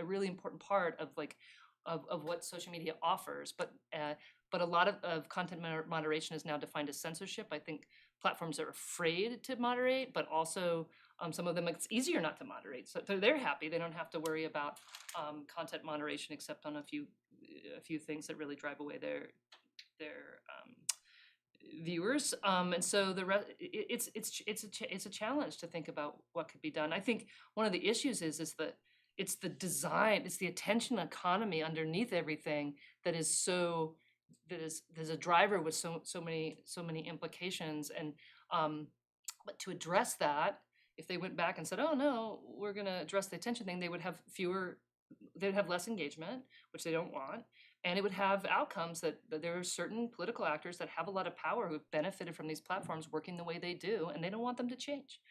really important part of like of what social media offers, but a lot of content moderation is now defined as censorship. I think platforms are afraid to moderate, but also some of them it's easier not to moderate. So they're happy; they don't have to worry about content moderation except on a few things that really drive away their viewers. And so it's a challenge to think about what could be done. I think one of the issues is that it's the design, it's the attention economy underneath everything that is so there's a driver with so many implications. And but to address that, if they went back and said, oh no, we're going to address the attention thing, they'd have less engagement, which they don't want. And it would have outcomes that there are certain political actors that have a lot of power who have benefited from these platforms working the way they do, and they don't want them to change.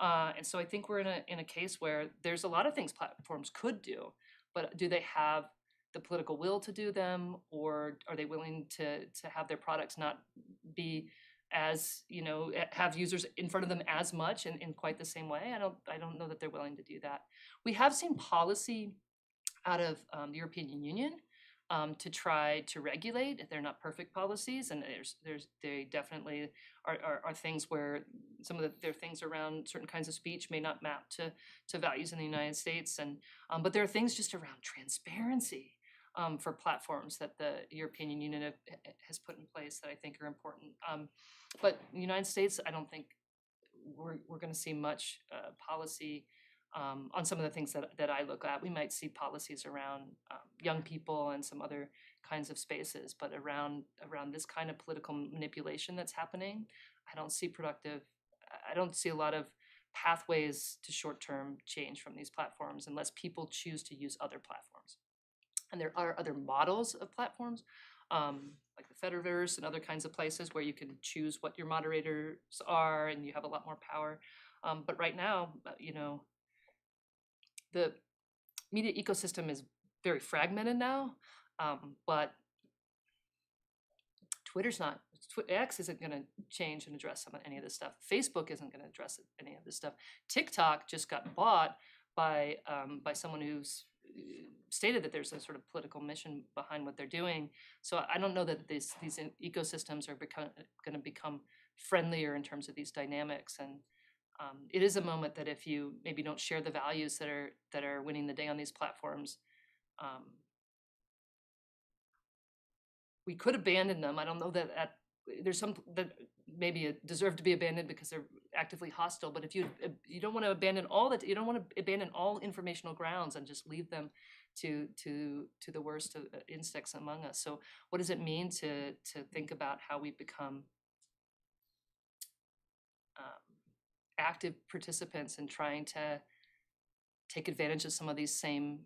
And so I think we're in a case where there's a lot of things platforms could do, but do they have the political will to do them, or are they willing to have their products not be as have users in front of them as much in quite the same way? I don't know that they're willing to do that. We have seen policy out of the European Union to try to regulate. They're not perfect policies, and they definitely are things where some of their things around certain kinds of speech may not map to values in the United States, and but there are things just around transparency for platforms that the European Union has put in place that I think are important. But in the United States, I don't think we're going to see much policy on some of the things that I look at. We might see policies around young people and some other kinds of spaces, but around this kind of political manipulation that's happening, I don't see a lot of pathways to short-term change from these platforms unless people choose to use other platforms. And there are other models of platforms, like the Fediverse and other kinds of places where you can choose what your moderators are and you have a lot more power. But right now, the media ecosystem is very fragmented now, but X isn't going to change and address any of this stuff. Facebook isn't going to address any of this stuff. TikTok just got bought by someone who's stated that there's a sort of political mission behind what they're doing. So I don't know that these ecosystems are going to become friendlier in terms of these dynamics. And it is a moment that if you maybe don't share the values that are winning the day on these platforms, we could abandon them. I don't know that there's some that maybe deserve to be abandoned because they're actively hostile. But if you don't want to abandon you don't want to abandon all informational grounds and just leave them to the worst of insects among us. So what does it mean to think about how we become active participants in trying to take advantage of some of these same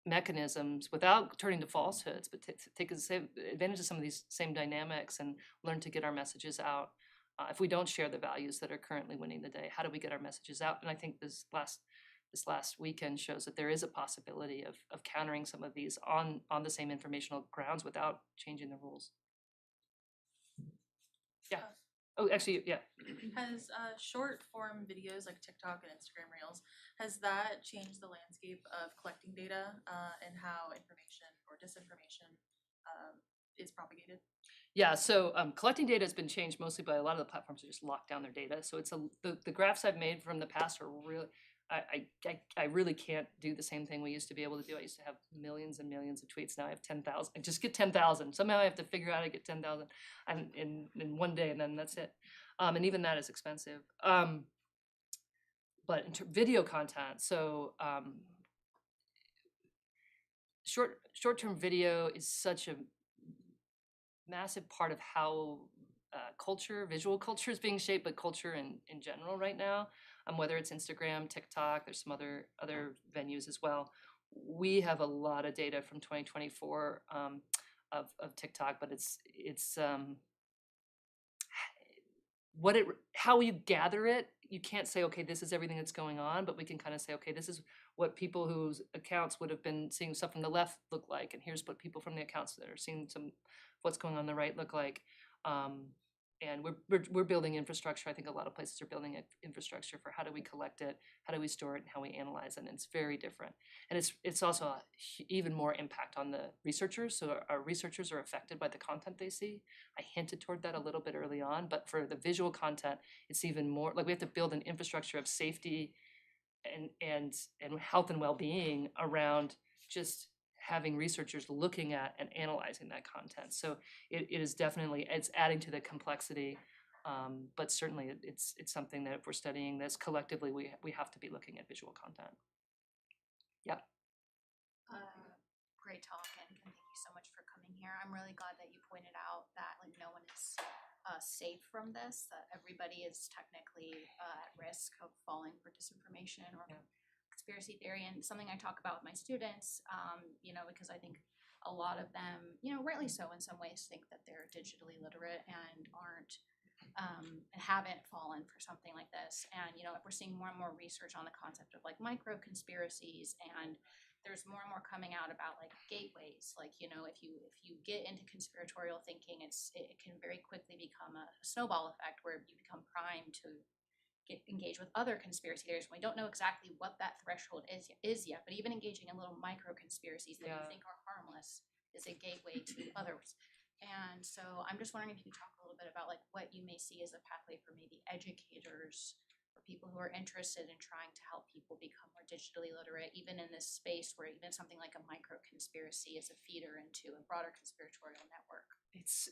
mechanisms without turning to falsehoods, but take advantage of some of these same dynamics and learn to get our messages out. If we don't share the values that are currently winning the day, how do we get our messages out? And I think this last weekend shows that there is a possibility of countering some of these on the same informational grounds without changing the rules. Yeah. Oh, actually, yeah. Has short form videos like TikTok and Instagram Reels, has that changed the landscape of collecting data and how information or disinformation is propagated? Yeah, so collecting data has been changed mostly by a lot of the platforms that just lock down their data. So it's the graphs I've made from the past are really, I really can't do the same thing we used to be able to do. I used to have millions and millions of tweets. Now I have 10,000. I just get 10,000. Somehow I have to figure out how to get 10,000 in one day, and then that's it. And even that is expensive. But video content, so short-term video is such a massive part of how visual culture is being shaped, but culture in general right now. Whether it's Instagram, TikTok, there's some other venues as well. We have a lot of data from 2024 of TikTok, but it's how you gather it. You can't say, okay, this is everything that's going on, but we can kind of say, okay, this is what people whose accounts would have been seeing stuff from the left look like, and here's what people from the accounts that are seeing what's going on the right look like. and we're building infrastructure. I think a lot of places are building infrastructure for how do we collect it, how do we store it, and how we analyze it. And it's very different. And it's also even more impact on the researchers. So our researchers are affected by the content they see. I hinted toward that a little bit early on, but for the visual content, it's even more like we have to build an infrastructure of safety and health and well-being around just having researchers looking at and analyzing that content. So it is definitely, it's adding to the complexity, but certainly it's something that if we're studying this collectively, we have to be looking at visual content. Yeah. Great talk, and thank you so much for coming here. I'm really glad that you pointed out that like no one is safe from this, that everybody is technically at risk of falling for disinformation or Yeah. conspiracy theory, and something I talk about with my students, because I think a lot of them, rightly so in some ways, think that they're digitally literate and aren't and haven't fallen for something like this. And we're seeing more and more research on the concept of like micro conspiracies, and there's more and more coming out about like gateways. Like if you get into conspiratorial thinking, it can very quickly become a snowball effect where you become primed to engage with other conspiracy theories. We don't know exactly what that threshold is yet, but even engaging in little micro conspiracies that Yeah. you think are harmless is a gateway to others. And so I'm just wondering if you could talk a little bit about like what you may see as a pathway for maybe educators or people who are interested in trying to help people become more digitally literate, even in this space where even something like a micro conspiracy is a feeder into a broader conspiratorial network. This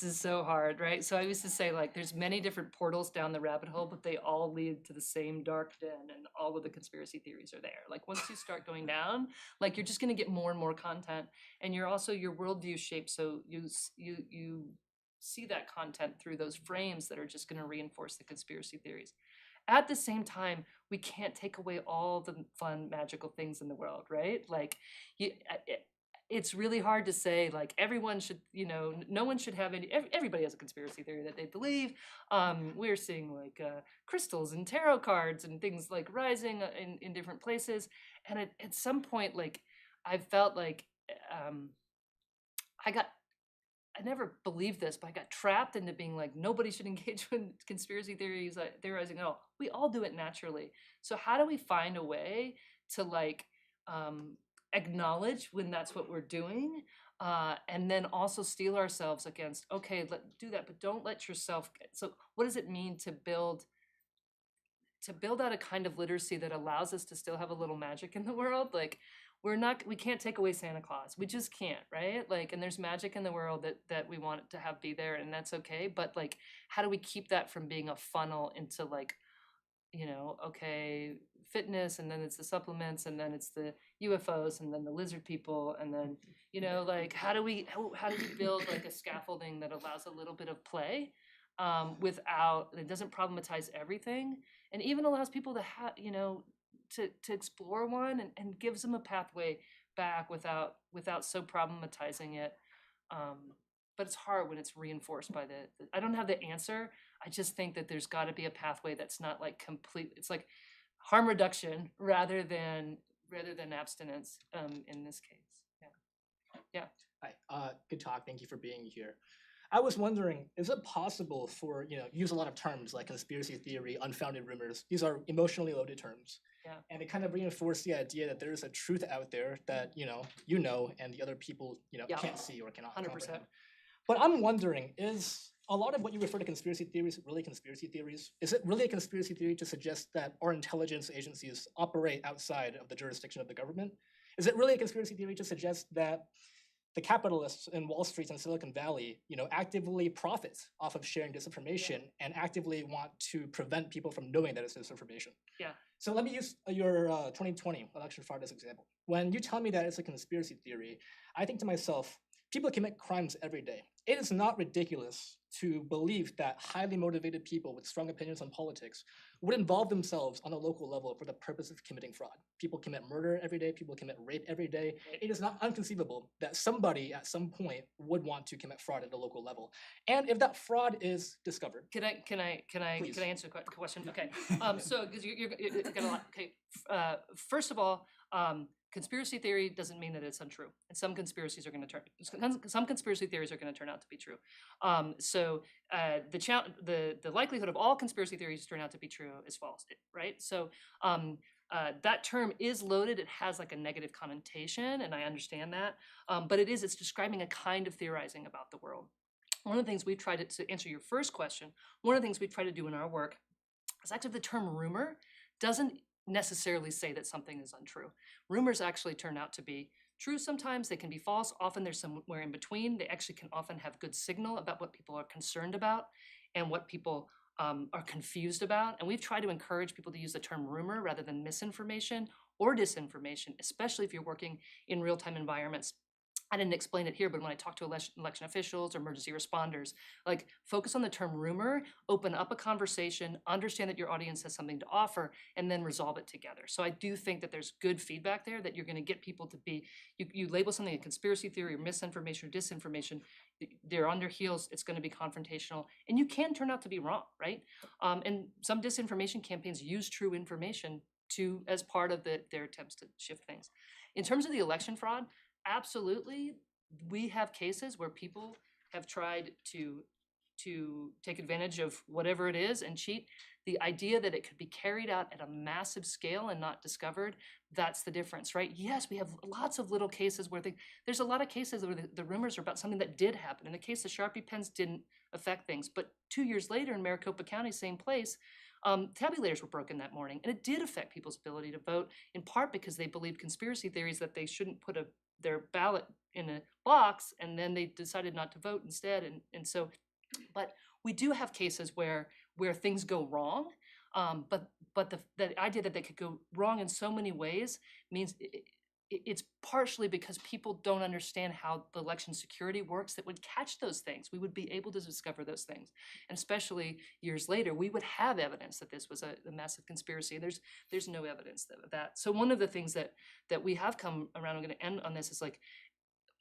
is so hard, right? So I used to say like there's many different portals down the rabbit hole, but they all lead to the same dark den, and all of the conspiracy theories are there. Like once you start going down, like you're just gonna get more and more content, and you're also your worldview shaped, so you see that content through those frames that are just gonna reinforce the conspiracy theories. At the same time, we can't take away all the fun, magical things in the world, right? Like it's really hard to say like everyone should, no one should have everybody has a conspiracy theory that they believe. We're seeing like crystals and tarot cards and things like rising in different places. And at some point, like I felt like I never believed this, but I got trapped into being like, nobody should engage with conspiracy theories, theorizing at all. We all do it naturally. So how do we find a way to like acknowledge when that's what we're doing, and then also steel ourselves against, okay, do that, but don't let yourself so what does it mean to build out a kind of literacy that allows us to still have a little magic in the world? Like we can't take away Santa Claus. We just can't, right? Like, and there's magic in the world that we want to have be there, and that's okay. But like, how do we keep that from being a funnel into like, okay, fitness, and then it's the supplements, and then it's the UFOs, and then the lizard people, and then, like, how do we build like a scaffolding that allows a little bit of play, without, it doesn't problematize everything, and even allows people to have, to explore one, and gives them a pathway back without so problematizing it. But it's hard when it's reinforced by I don't have the answer. I just think that there's got to be a pathway that's not like complete. It's like harm reduction rather than abstinence, in this case. Yeah. Hi, good talk. Thank you for being here. I was wondering, is it possible for, use a lot of terms like conspiracy theory, unfounded rumors. These are emotionally loaded terms. Yeah. And they kind of reinforce the idea that there is a truth out there that, and the other people, Yeah. can't see or cannot 100%. comprehend. But I'm wondering, is a lot of what you refer to conspiracy theories really conspiracy theories? Is it really a conspiracy theory to suggest that our intelligence agencies operate outside of the jurisdiction of the government? Is it really a conspiracy theory to suggest that the capitalists in Wall Street and Silicon Valley, actively profit off of sharing disinformation and actively want to prevent people from knowing that it's disinformation? Yeah. So let me use your 2020 election fraud as an example. When you tell me that it's a conspiracy theory, I think to myself, people commit crimes every day. It is not ridiculous to believe that highly motivated people with strong opinions on politics would involve themselves on a local level for the purpose of committing fraud. People commit murder every day. People commit rape every day. It is not unconceivable that somebody at some point would want to commit fraud at the local level. And if that fraud is discovered, Can I Please. answer the question? Okay. So because you're gonna okay. First of all, conspiracy theory doesn't mean that it's untrue, and some conspiracies are going to some conspiracy theories are going to turn out to be true. The likelihood of all conspiracy theories to turn out to be true is false, right? So that term is loaded. It has like a negative connotation, and I understand that, but it's describing a kind of theorizing about the world. One of the things we've tried to answer your first question, one of the things we try to do in our work is actually the term rumor doesn't necessarily say that something is untrue. Rumors actually turn out to be true sometimes, they can be false, often there's somewhere in between. They actually can often have good signal about what people are concerned about and what people are confused about. And we've tried to encourage people to use the term rumor rather than misinformation or disinformation, especially if you're working in real-time environments. I didn't explain it here, but when I talk to election officials or emergency responders, like focus on the term rumor, open up a conversation, understand that your audience has something to offer, and then resolve it together. So I do think that there's good feedback there that you're going to get people to be, you label something a conspiracy theory or misinformation or disinformation, they're on their heels, it's going to be confrontational, and you can turn out to be wrong, right? And some disinformation campaigns use true information as part of their attempts to shift things. In terms of the election fraud, absolutely, we have cases where people have tried to take advantage of whatever it is and cheat. The idea that it could be carried out at a massive scale and not discovered, that's the difference, right? Yes, we have lots of little cases where there's a lot of cases where the rumors are about something that did happen. In the case of Sharpie pens didn't affect things, but 2 years later in Maricopa County, same place, tabulators were broken that morning, and it did affect people's ability to vote, in part because they believed conspiracy theories that they shouldn't put their ballot in a box, and then they decided not to vote instead. But we do have cases where things go wrong, but the idea that they could go wrong in so many ways means it's partially because people don't understand how the election security works that would catch those things. We would be able to discover those things. And especially years later, we would have evidence that this was a massive conspiracy. There's no evidence of that. So one of the things that we have come around, I'm going to end on this, is like,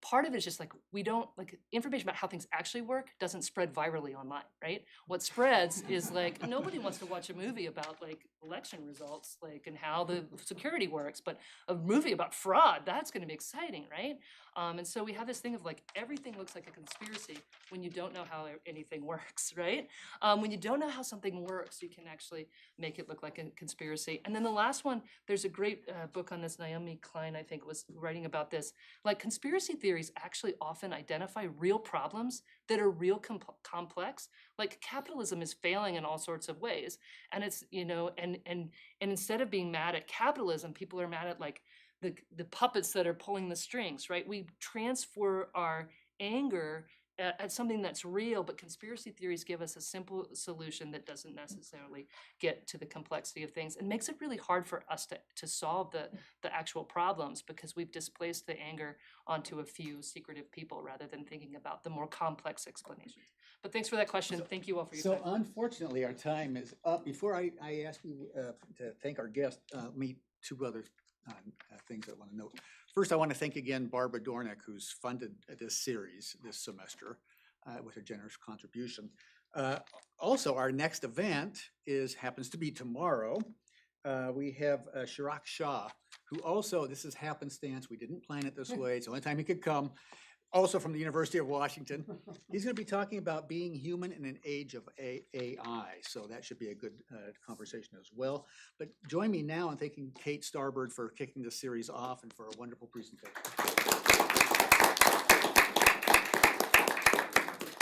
part of it is just like, we don't, like, information about how things actually work doesn't spread virally online, right? What spreads is like, nobody wants to watch a movie about like election results, like, and how the security works, but a movie about fraud, that's gonna be exciting, right? And so we have this thing of like, everything looks like a conspiracy when you don't know how anything works, right? When you don't know how something works, you can actually make it look like a conspiracy. And then the last one, there's a great book on this, Naomi Klein, I think, was writing about this. Like, conspiracy theories actually often identify real problems that are real complex. Like, capitalism is failing in all sorts of ways. And it's, and instead of being mad at capitalism, people are mad at like the puppets that are pulling the strings, right? We transfer our anger at something that's real, but conspiracy theories give us a simple solution that doesn't necessarily get to the complexity of things and makes it really hard for us to solve the actual problems, because we've displaced the anger onto a few secretive people rather than thinking about the more complex explanations. But thanks for that question. Thank you all for your So time. unfortunately, our time is up. Before I ask you to thank our guest, meet two other things I want to note. First, I want to thank again Barbara Doornink, who's funded this series this semester with a generous contribution. Also, our next event happens to be tomorrow. We have Chirag Shah, who also, this is happenstance, we didn't plan it this way, it's the only time he could come, also from the University of Washington. He's going to be talking about being human in an age of AI, so that should be a good conversation as well. But join me now in thanking Kate Starbird for kicking this series off and for a wonderful presentation.